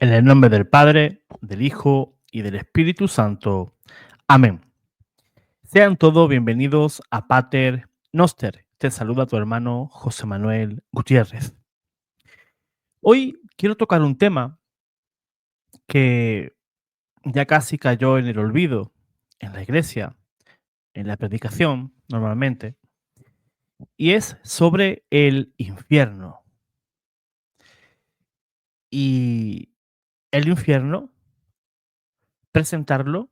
En el nombre del Padre, del Hijo y del Espíritu Santo. Amén. Sean todos bienvenidos a Pater Noster. Te saluda tu hermano José Manuel Gutiérrez. Hoy quiero tocar un tema que ya casi cayó en el olvido en la iglesia, en la predicación normalmente, y es sobre el infierno. Y el infierno, presentarlo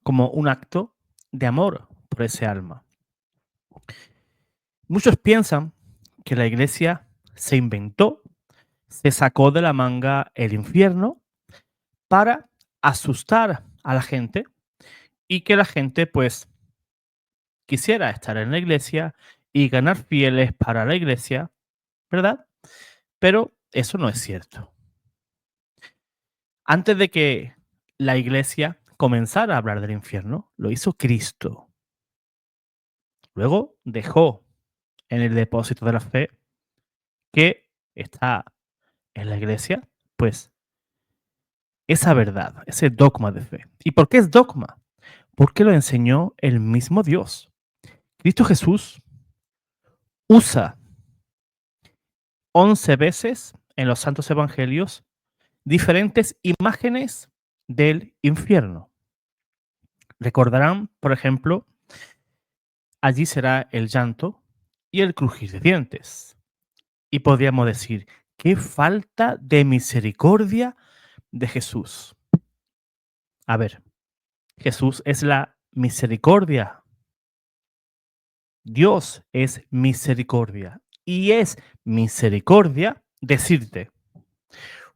como un acto de amor por ese alma. Muchos piensan que la iglesia se inventó, se sacó de la manga el infierno para asustar a la gente y que la gente pues quisiera estar en la iglesia y ganar fieles para la iglesia, ¿verdad? Pero eso no es cierto. Antes de que la iglesia comenzara a hablar del infierno, lo hizo Cristo. Luego dejó en el depósito de la fe que está en la iglesia, pues esa verdad, ese dogma de fe. ¿Y por qué es dogma? Porque lo enseñó el mismo Dios. Cristo Jesús usa 11 veces en los santos evangelios diferentes imágenes del infierno. Recordarán, por ejemplo, allí será el llanto y el crujir de dientes. Y podríamos decir, qué falta de misericordia de Jesús. A ver, Jesús es la misericordia. Dios es misericordia y es misericordia decirte,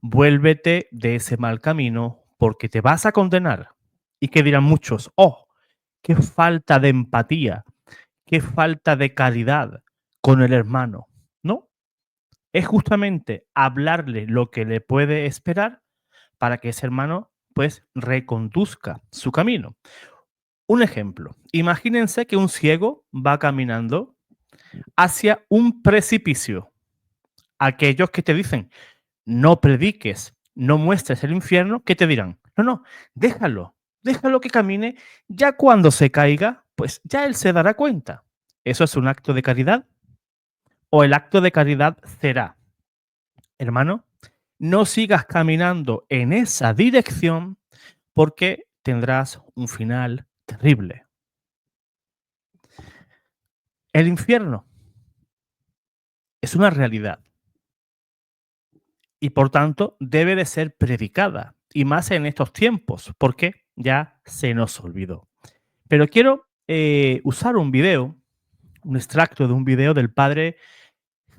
vuélvete de ese mal camino porque te vas a condenar. Y que dirán muchos, oh, qué falta de empatía, qué falta de caridad con el hermano. No, es justamente hablarle lo que le puede esperar para que ese hermano pues reconduzca su camino. Un ejemplo, imagínense que un ciego va caminando hacia un precipicio. Aquellos que te dicen, no prediques, no muestres el infierno, ¿qué te dirán? No, no, déjalo que camine, ya cuando se caiga, pues ya él se dará cuenta. ¿Eso es un acto de caridad? ¿O el acto de caridad será, hermano, no sigas caminando en esa dirección porque tendrás un final terrible? El infierno es una realidad y por tanto debe de ser predicada, y más en estos tiempos, porque ya se nos olvidó. Pero quiero usar un video, un extracto de un video del padre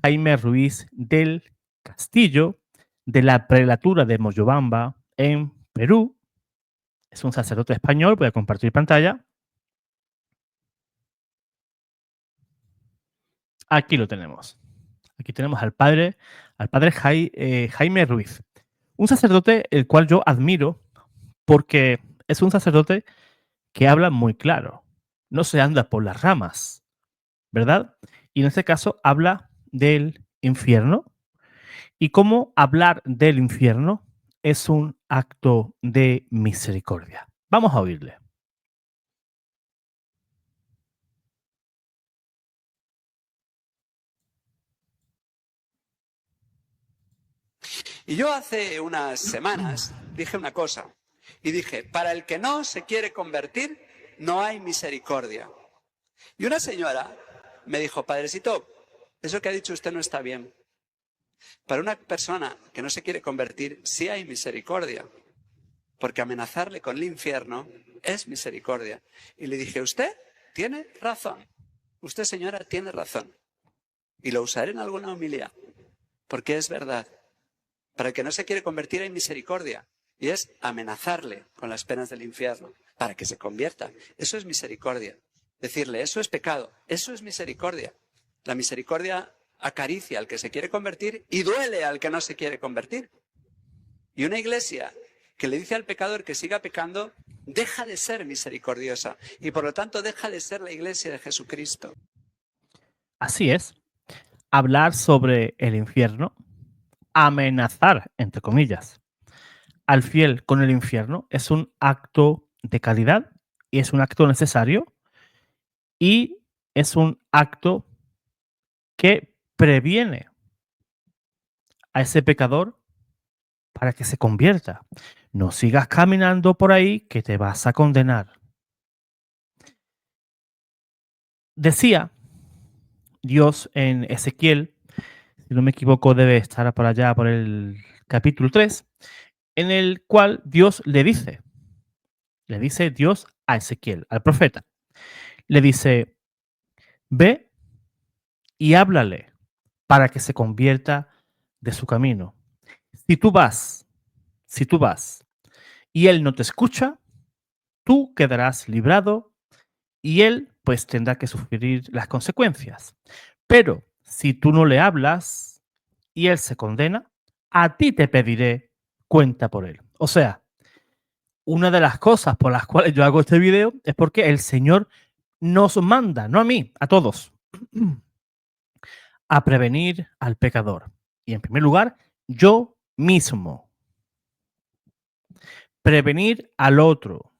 Jaime Ruiz del Castillo, de la prelatura de Moyobamba en Perú. Es un sacerdote español, voy a compartir pantalla. Aquí lo tenemos. Aquí tenemos al padre Jaime Ruiz, un sacerdote el cual yo admiro porque es un sacerdote que habla muy claro, no se anda por las ramas, ¿verdad? Y en este caso habla del infierno y cómo hablar del infierno es un acto de misericordia. Vamos a oírle. Y yo hace unas semanas dije una cosa, y dije, para el que no se quiere convertir, no hay misericordia. Y una señora me dijo, padrecito, eso que ha dicho usted no está bien. Para una persona que no se quiere convertir, sí hay misericordia, porque amenazarle con el infierno es misericordia. Y le dije, usted tiene razón, usted señora tiene razón, y lo usaré en alguna homilía, porque es verdad. Para el que no se quiere convertir hay misericordia, y es amenazarle con las penas del infierno para que se convierta. Eso es misericordia. Decirle, eso es pecado, eso es misericordia. La misericordia acaricia al que se quiere convertir y duele al que no se quiere convertir. Y una iglesia que le dice al pecador que siga pecando, deja de ser misericordiosa y por lo tanto deja de ser la iglesia de Jesucristo. Así es, hablar sobre el infierno, amenazar, entre comillas, al fiel con el infierno es un acto de caridad y es un acto necesario y es un acto que previene a ese pecador para que se convierta. No sigas caminando por ahí que te vas a condenar. Decía Dios en Ezequiel, si no me equivoco, debe estar por allá por el capítulo 3, en el cual Dios le dice Dios a Ezequiel, al profeta, le dice, ve y háblale para que se convierta de su camino. Si tú vas, si tú vas y él no te escucha, tú quedarás librado y él pues tendrá que sufrir las consecuencias. Pero si tú no le hablas y él se condena, a ti te pediré cuenta por él. O sea, una de las cosas por las cuales yo hago este video es porque el Señor nos manda, no a mí, a todos, a prevenir al pecador. Y en primer lugar, yo mismo. Prevenir al otro.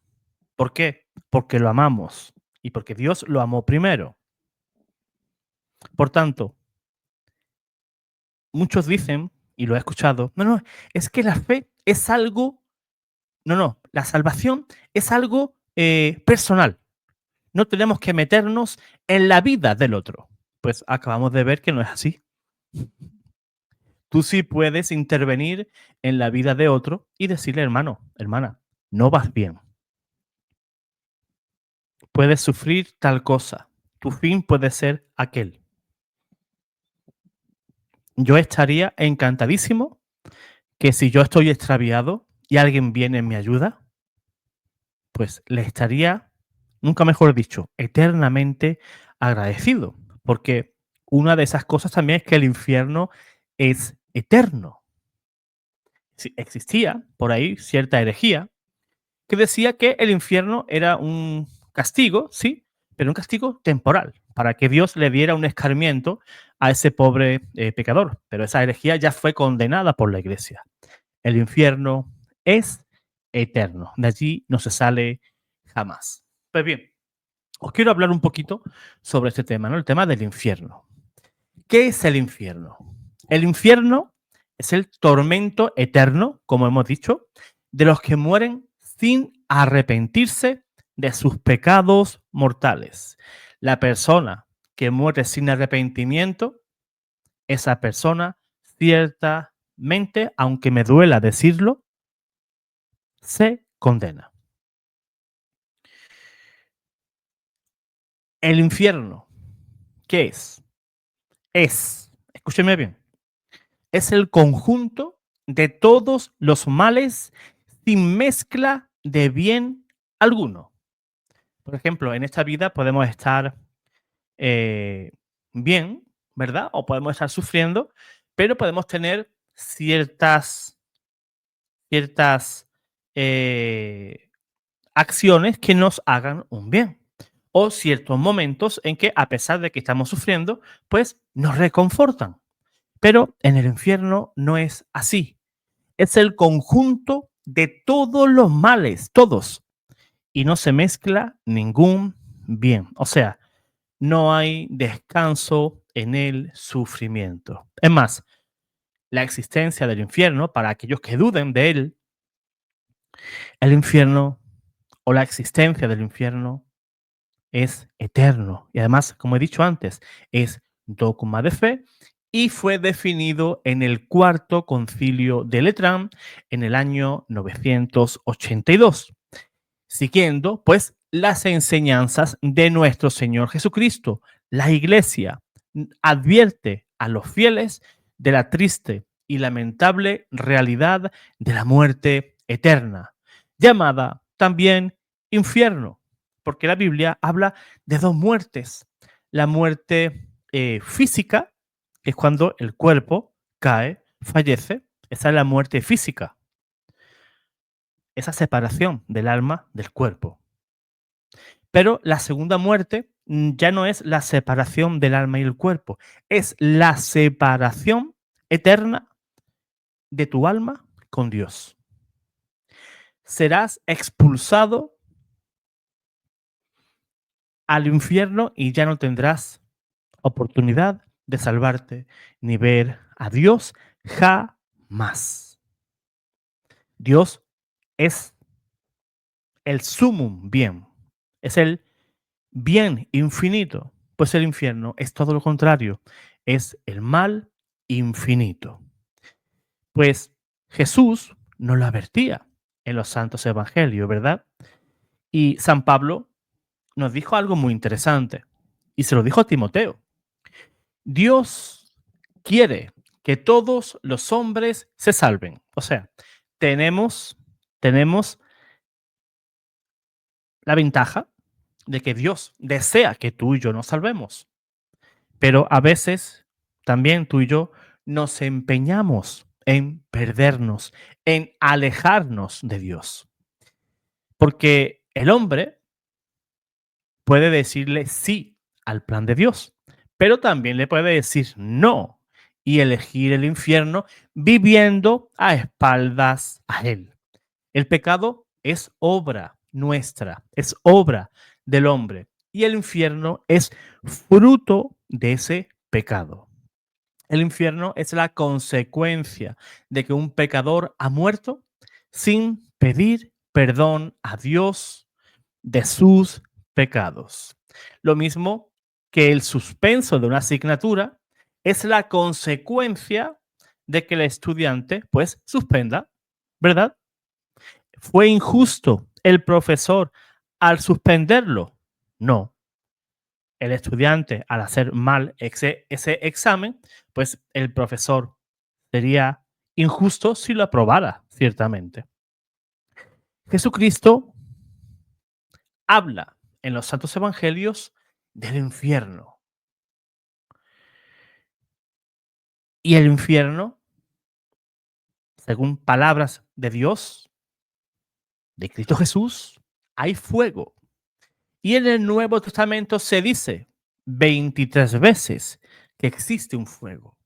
¿Por qué? Porque lo amamos y porque Dios lo amó primero. Por tanto, muchos dicen, y lo he escuchado, no, es que la fe es algo, no, la salvación es algo personal. No tenemos que meternos en la vida del otro. Pues acabamos de ver que no es así. Tú sí puedes intervenir en la vida de otro y decirle, hermano, hermana, no vas bien. Puedes sufrir tal cosa. Tu fin puede ser aquel. Yo estaría encantadísimo que si yo estoy extraviado y alguien viene y me ayuda, pues le estaría, nunca mejor dicho, eternamente agradecido. Porque una de esas cosas también es que el infierno es eterno. Sí, existía por ahí cierta herejía que decía que el infierno era un castigo, sí, pero un castigo temporal, para que Dios le diera un escarmiento a ese pobre pecador. Pero esa herejía ya fue condenada por la iglesia. El infierno es eterno, de allí no se sale jamás. Pues bien, os quiero hablar un poquito sobre este tema, ¿no? El tema del infierno. ¿Qué es el infierno? El infierno es el tormento eterno, como hemos dicho, de los que mueren sin arrepentirse de sus pecados mortales. La persona que muere sin arrepentimiento, esa persona ciertamente, aunque me duela decirlo, se condena. El infierno, ¿qué es? Escúcheme bien, es el conjunto de todos los males sin mezcla de bien alguno. Por ejemplo, en esta vida podemos estar eh, bien, ¿verdad? O podemos estar sufriendo, pero podemos tener ciertas eh, acciones que nos hagan un bien. O ciertos momentos en que, a pesar de que estamos sufriendo, pues nos reconfortan. Pero en el infierno no es así. Es el conjunto de todos los males, todos. Y no se mezcla ningún bien. O sea, no hay descanso en el sufrimiento. Es más, la existencia del infierno, para aquellos que duden de él, el infierno o la existencia del infierno es eterno. Y además, como he dicho antes, es dogma de fe y fue definido en el Cuarto Concilio de Letrán en el año 982, siguiendo pues las enseñanzas de nuestro Señor Jesucristo. La Iglesia advierte a los fieles de la triste y lamentable realidad de la muerte eterna, llamada también infierno, porque la Biblia habla de dos muertes. La muerte física, que es cuando el cuerpo cae, fallece, esa es la muerte física, esa separación del alma del cuerpo. Pero la segunda muerte ya no es la separación del alma y el cuerpo, es la separación eterna de tu alma con Dios. serás expulsado al infierno y ya no tendrás oportunidad de salvarte ni ver a Dios jamás. Dios es el sumum bien, es el bien infinito, pues el infierno es todo lo contrario, es el mal infinito. Pues Jesús nos lo advertía en los santos evangelios, ¿verdad? Y San Pablo nos dijo algo muy interesante y se lo dijo a Timoteo. Dios quiere que todos los hombres se salven. O sea, tenemos la ventaja de que Dios desea que tú y yo nos salvemos. Pero a veces también tú y yo nos empeñamos en perdernos, en alejarnos de Dios. Porque el hombre puede decirle sí al plan de Dios, pero también le puede decir no y elegir el infierno viviendo a espaldas a él. El pecado es obra nuestra, es obra del hombre y el infierno es fruto de ese pecado. El infierno es la consecuencia de que un pecador ha muerto sin pedir perdón a Dios de sus pecados. Lo mismo que el suspenso de una asignatura es la consecuencia de que el estudiante pues suspenda, ¿verdad? ¿Fue injusto el profesor al suspenderlo? No. El estudiante al hacer mal ese examen, pues el profesor sería injusto si lo aprobara, ciertamente. Jesucristo habla en los santos evangelios del infierno. Y el infierno, según palabras de Dios, de Cristo Jesús, hay fuego. Y en el Nuevo Testamento se dice 23 veces que existe un fuego,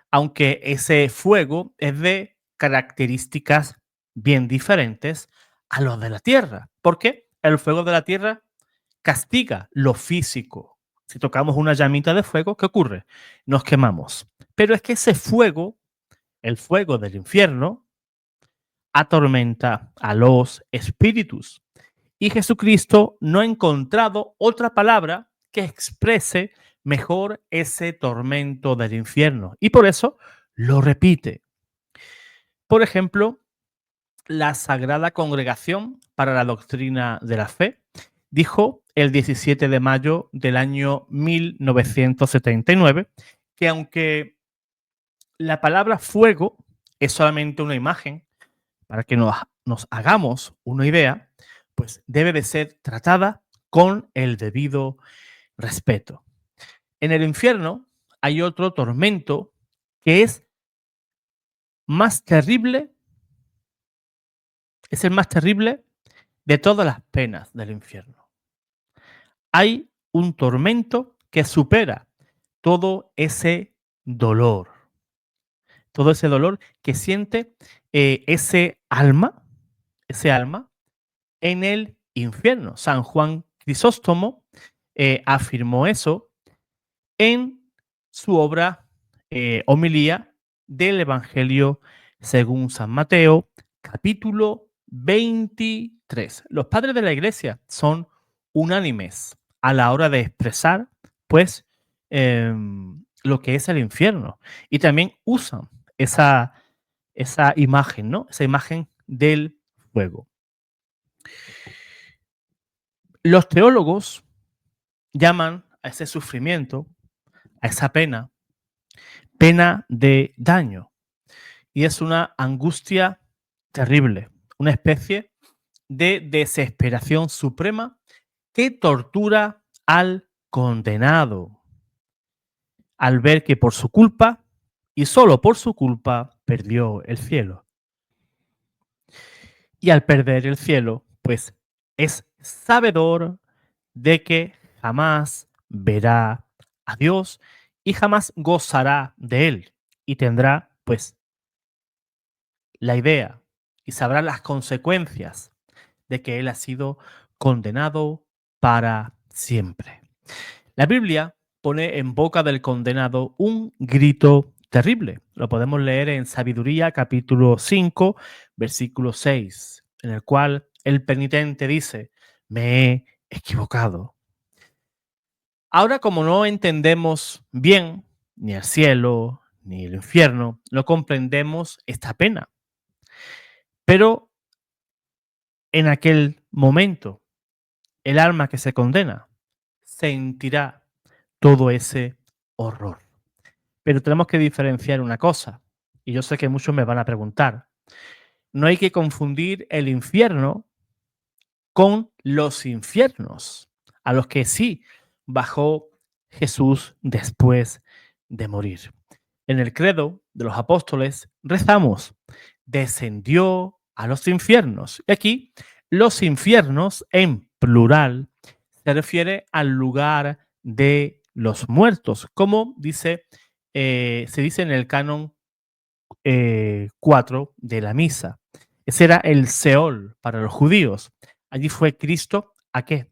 aunque ese fuego es de características bien diferentes a los de la tierra. ¿Por qué? El fuego de la tierra castiga lo físico. Si tocamos una llamita de fuego, ¿qué ocurre? Nos quemamos. Pero es que ese fuego, el fuego del infierno, atormenta a los espíritus. Y Jesucristo no ha encontrado otra palabra que exprese mejor ese tormento del infierno. Y por eso lo repite. Por ejemplo, la Sagrada Congregación para la Doctrina de la Fe dijo el 17 de mayo del año 1979 que aunque la palabra fuego es solamente una imagen, para que nos hagamos una idea, pues debe de ser tratada con el debido respeto. En el infierno hay otro tormento que es más terrible, es el más terrible de todas las penas del infierno. Hay un tormento que supera todo todo ese dolor que siente ese alma en el infierno. San Juan Crisóstomo afirmó eso en su obra Homilía del Evangelio según San Mateo, capítulo 23. Los padres de la iglesia son unánimes a la hora de expresar, pues, lo que es el infierno. Y también usan esa imagen, ¿no? Esa imagen del fuego. Los teólogos llaman a ese sufrimiento, a esa pena, pena de daño. Y es una angustia terrible, una especie de desesperación suprema que tortura al condenado al ver que por su culpa y solo por su culpa perdió el cielo. Y al perder el cielo, pues es sabedor de que jamás verá a Dios y jamás gozará de él y tendrá pues la idea y sabrá las consecuencias de que él ha sido condenado para siempre. La Biblia pone en boca del condenado un grito terrible. Lo podemos leer en Sabiduría capítulo 5, versículo 6, en el cual el penitente dice, me he equivocado. Ahora, como no entendemos bien ni el cielo ni el infierno, no comprendemos esta pena. Pero en aquel momento, el alma que se condena sentirá todo ese horror. Pero tenemos que diferenciar una cosa, y yo sé que muchos me van a preguntar. No hay que confundir el infierno con los infiernos, a los que sí bajó Jesús después de morir. En el credo de los apóstoles rezamos, descendió a los infiernos. Y aquí los infiernos en plural se refiere al lugar de los muertos, como dice, se dice en el canon 4 de la misa. Ese era el Seol para los judíos. Allí fue Cristo ¿a qué?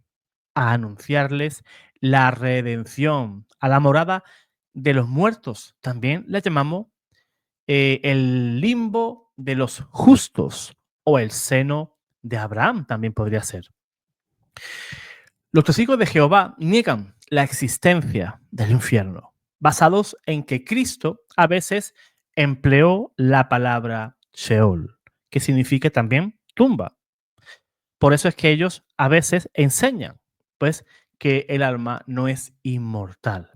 A anunciarles la redención, a la morada de los muertos. También le llamamos el limbo de los justos o el seno de Abraham, también podría ser. Los testigos de Jehová niegan la existencia del infierno, basados en que Cristo a veces empleó la palabra Sheol, que significa también tumba. Por eso es que ellos a veces enseñan, pues, que el alma no es inmortal.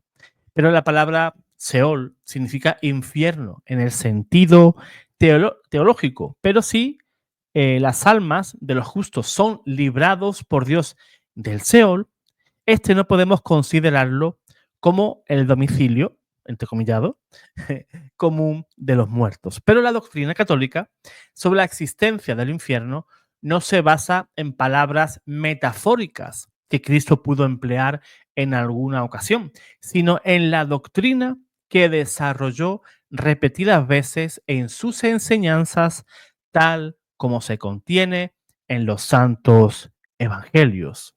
Pero la palabra Seol significa infierno en el sentido teológico, pero sí las almas de los justos son librados por Dios del Seol, este no podemos considerarlo como el domicilio, entrecomillado, común de los muertos. Pero la doctrina católica sobre la existencia del infierno no se basa en palabras metafóricas que Cristo pudo emplear en alguna ocasión, sino en la doctrina que desarrolló repetidas veces en sus enseñanzas, tal como se contiene en los santos evangelios.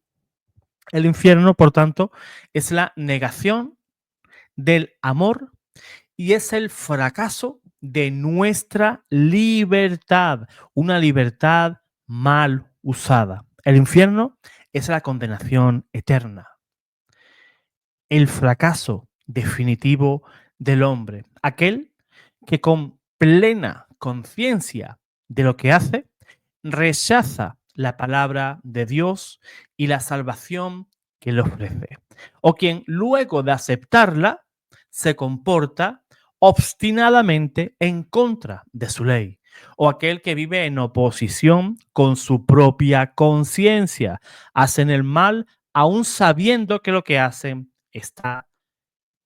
El infierno, por tanto, es la negación del amor y es el fracaso de nuestra libertad, una libertad mal usada. El infierno es la condenación eterna, el fracaso definitivo del hombre, aquel que con plena conciencia de lo que hace, rechaza la palabra de Dios y la salvación que le ofrece. O quien luego de aceptarla se comporta obstinadamente en contra de su ley. O aquel que vive en oposición con su propia conciencia. Hacen el mal aún sabiendo que lo que hacen está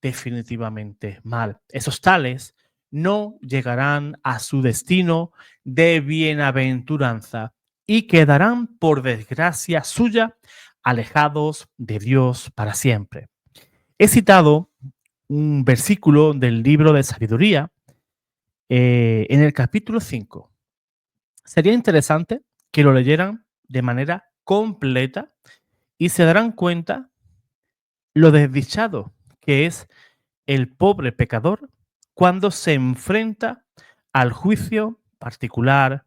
definitivamente mal. Esos tales no llegarán a su destino de bienaventuranza y quedarán, por desgracia suya, alejados de Dios para siempre. He citado un versículo del libro de Sabiduría en el capítulo 5. Sería interesante que lo leyeran de manera completa y se darán cuenta lo desdichado que es el pobre pecador cuando se enfrenta al juicio particular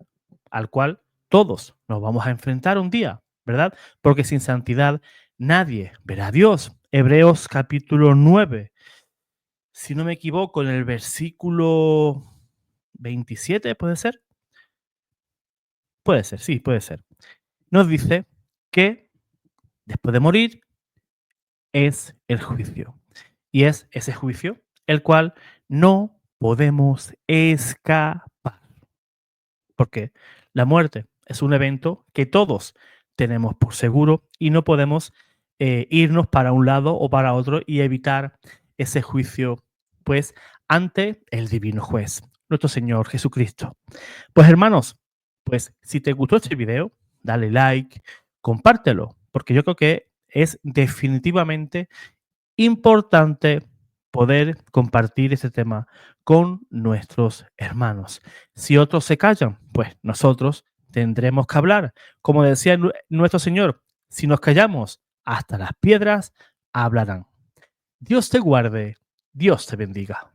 al cual todos nos vamos a enfrentar un día, ¿verdad? Porque sin santidad nadie verá a Dios. Hebreos capítulo 9, si no me equivoco, en el versículo 27, ¿puede ser? Puede ser, sí, puede ser. Nos dice que después de morir es el juicio. Y es ese juicio el cual no podemos escapar. Porque la muerte es un evento que todos tenemos por seguro y no podemos irnos para un lado o para otro y evitar ese juicio, pues, ante el divino juez, nuestro Señor Jesucristo. Pues, hermanos, pues, si te gustó este video, dale like, compártelo, porque yo creo que es definitivamente importante poder compartir este tema con nuestros hermanos. Si otros se callan, pues nosotros tendremos que hablar. Como decía nuestro Señor, si nos callamos, hasta las piedras hablarán. Dios te guarde, Dios te bendiga.